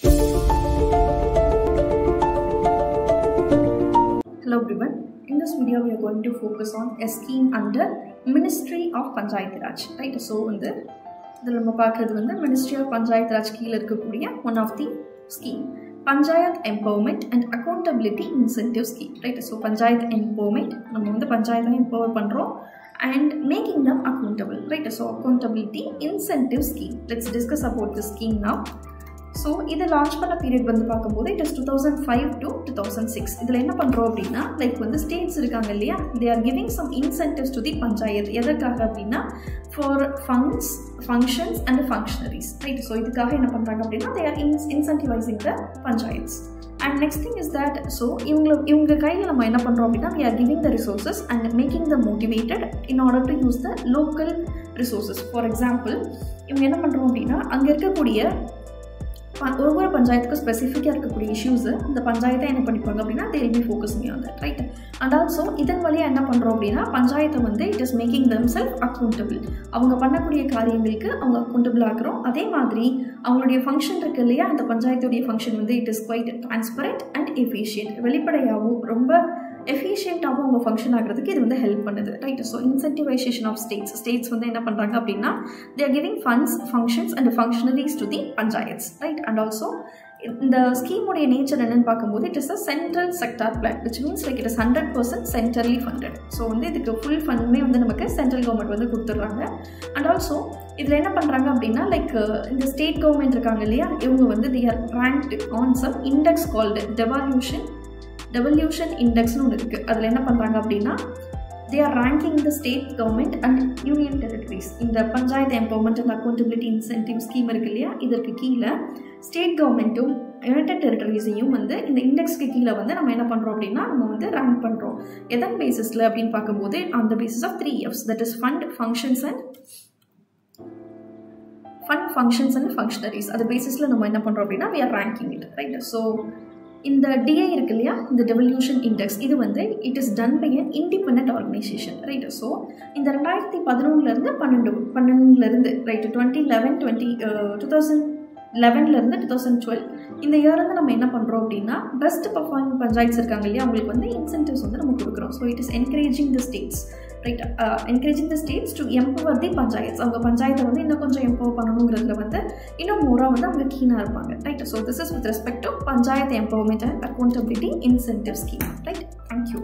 Hello everyone. In this video we are going to focus on a scheme under Ministry of Panchayat Raj. Right? So வந்து இதில் நம்ம பார்க்குறது வந்து Ministry of Panchayat Raj கீழே இருக்கக்கூடிய one of the scheme. Panchayat Empowerment and Accountability Incentive Scheme. Right? So Panchayat Empowerment நம்ம வந்து பஞ்சாயத்தை empower பண்ணுறோம் and making them accountable. Right? So Accountability Incentive Scheme. Let's discuss about the scheme now. So, this launch period it is 2005 to 2006. இதில் என்ன பண்றோம் அப்படின்னா like வந்து states இருக்காங்க இல்லையா, they are giving some incentives to the panchayat. எதற்காக அப்படின்னா for funds, functions and functionaries. Right? So இதுக்காக என்ன பண்றாங்க அப்படின்னா they are incentivizing the panchayats. And next thing is that so இவங்க கையில நம்ம என்ன பண்றோம் அப்படின்னா we are giving the resources and making them motivated in order to use the local resources. For example, இவங்க என்ன பண்றோம் அப்படின்னா அங்க இருக்கக்கூடிய ஒவ்வொரு பஞ்சாயத்துக்கு ஸ்பெசிஃபிக்காக இருக்கக்கூடிய இஷ்யூஸை இந்த பஞ்சாயத்தை என்ன பண்ணிப்பாங்க அப்படின்னா they will be focusing on that, right? And also இதன் வழியாக என்ன பண்ணுறோம் அப்படின்னா பஞ்சாயத்தை வந்து it is making themselves accountable. அவங்க பண்ணக்கூடிய காரியங்களுக்கு அவங்க அக்கௌண்டபிள் ஆகிறோம். அதே மாதிரி அவங்களுடைய ஃபங்க்ஷன் இருக்கு இல்லையா, அந்த பஞ்சாயத்துடைய ஃபங்க்ஷன் வந்து it is quite transparent and efficient. வெளிப்படையாகவும் ரொம்ப எஃபிஷியண்ட்டாகவும் அவங்க ஃபங்க்ஷன் ஆகிறதுக்கு இது வந்து ஹெல்ப் பண்ணுது, right? So incentivisation of states வந்து என்ன பண்ணுறாங்க அப்படின்னா they are giving funds, functions and functionaries to the panchayats, right? And also இந்த ஸ்கீமுடைய நேச்சர் என்னன்னு பார்க்கும்போது it is a central sector plan, which means like it is 100% centrally funded. So வந்து இதுக்கு full ஃபண்டுமே வந்து நமக்கு சென்ட்ரல் கவர்மெண்ட் வந்து கொடுத்துட்றாங்க. And also இதில் என்ன பண்ணுறாங்க அப்படின்னா லைக் இந்த ஸ்டேட் கவர்மெண்ட் இருக்காங்க இல்லையா, இவங்க வந்து they are ranked on some index called devolution index னு ஒன்று இருக்குது. அதில் என்ன பண்ணுறாங்க அப்படின்னா they are ranking the state government and union territories. இந்த panchayat empowerment and accountability incentive scheme இருக்கு இல்லையா, இதற்கு கீழே ஸ்டேட் கவர்மெண்ட்டும் யுனைடெட் டெரிட்டரிஸையும் வந்து இந்த இண்டெக்ஸ்க்கு கீழே வந்து நம்ம என்ன பண்ணுறோம் அப்படின்னா நம்ம வந்து ரேங்க் பண்ணுறோம். எதன் பேசிஸில் அப்படின்னு பார்க்கும்போது அந்த basis of 3 Fs, that is fund, functions and functionaries. அது பேசிஸில் நம்ம என்ன பண்ணுறோம் அப்படின்னா we are ranking it, right? So இந்த DI இருக்கு இல்லையா, இந்த டெவல்யூஷன் இண்டெக்ஸ், இது வந்து it is done by an independent organization, right? So இந்த 2011 ரைட் 2011 2012 இந்த இயர்லேருந்து நம்ம என்ன பண்ணுறோம் அப்படின்னா பெஸ்ட் பர்ஃபார்மிங் பஞ்சாயத்ஸ் இருக்காங்க இல்லையா, அவங்களுக்கு வந்து இன்சென்டிவ்ஸ் வந்து நம்ம கொடுக்குறோம். So it is encouraging the states, right? Encouraging the states to empower the panchayats. அவங்க பஞ்சாயத்தை வந்து இன்னும் கொஞ்சம் எம்பவர் பண்ணணுங்கிறதுல வந்து இன்னும் மோராக வந்து அவங்க கீனாக இருப்பாங்க, right? So this is with respect to panchayat empowerment and accountability incentive scheme, right? Thank you.